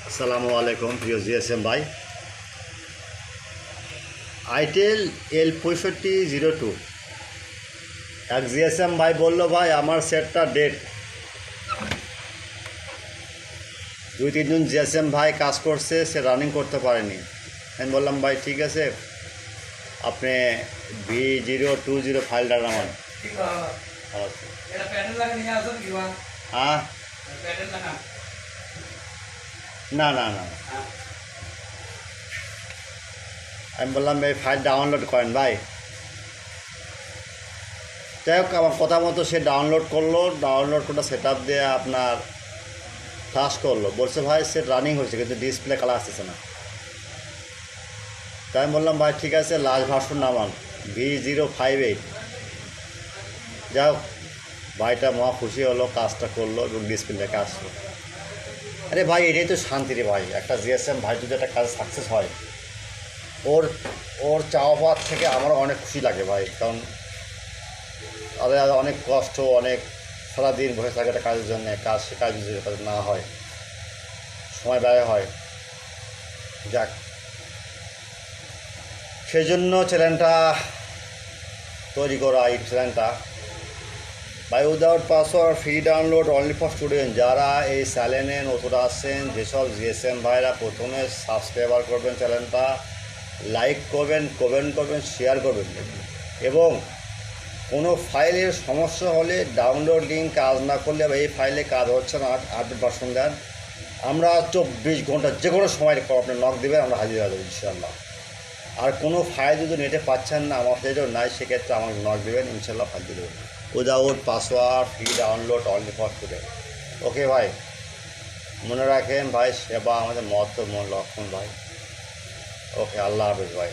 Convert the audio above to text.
আসসালামু আলাইকুম প্রিয় জিএসএম ভাই। আইটেল L6502 এক জিএসএম ভাই বলল, ভাই আমার সেটটা ডেট। 2-3 জন জিএসএম ভাই কাজ করছে, সে রানিং করতে পারেনি। আমি বললাম, ভাই ঠিক আছে, আপনি V020 ফাইলটা নামান। হ্যাঁ, না না না, আমি বললাম এই ফাইল ডাউনলোড করেন ভাই। যাই হোক, আমার কথা মতো সে ডাউনলোড করলো, ডাউনলোড করে সেট আপ দিয়ে আপনার ফ্লাশ করলো। বলছে ভাই সেট রানিং হয়েছে কিন্তু ডিসপ্লে কালার আসতেছে না। তাই আমি বললাম, ভাই ঠিক আছে, লাস্ট ভার্সন নামান V058। যাই হোক, ভাইটা মহা খুশি হলো, কাজটা করলো এবং ডিসপ্লেটাকে আসলো। আরে ভাই, এটাই তো শান্তি রে ভাই। একটা জিএসএম ভাই যদি একটা কাজ সাকসেস হয়, ওর ওর চাওয়া পাওয়ার থেকে আমারও অনেক খুশি লাগে ভাই। কারণ অনেক কষ্ট, অনেক সারাদিন বসে থাকে একটা কাজের জন্য, সে কাজ যদি কাজ না হয়, সময় ব্যয় হয়। যাক, সেই জন্য চ্যানেলটা তৈরি করা। এই চ্যানেলটা by without password, free download, only for student. যারা এই চ্যানেলে নতুন আসছেন, যেসব জিএসএম ভাইরা প্রথমে সাবস্ক্রাইবার করবেন, চ্যানেলটা লাইক করবেন, কমেন্ট করবেন, শেয়ার করবেন। এবং কোনো ফাইলের সমস্যা হলে ডাউনলোড লিঙ্ক কাজ না করলে বা এই ফাইলে কাজ হচ্ছে না, আপডেট ভার্সন দেন। আমরা 24 ঘন্টা যে কোনো সময় আপনি নক দেবেন, আমরা হাজির হয়ে যাবো ইনশাল্লাহ। আর কোনো ফাইল যদি নেটে পাচ্ছেন না, আমার সাইডেও নাই, সেক্ষেত্রে আমাকে নক দেবেন, ইনশাল্লাহ ফাইল দিয়ে দেবেন। Without password, free download, only for student. Okay ভাই, মনে রাখেন ভাই, সেবা আমাদের মহত্ব লক্ষণ ভাই। ওকে, আল্লাহ হাফেজ ভাই।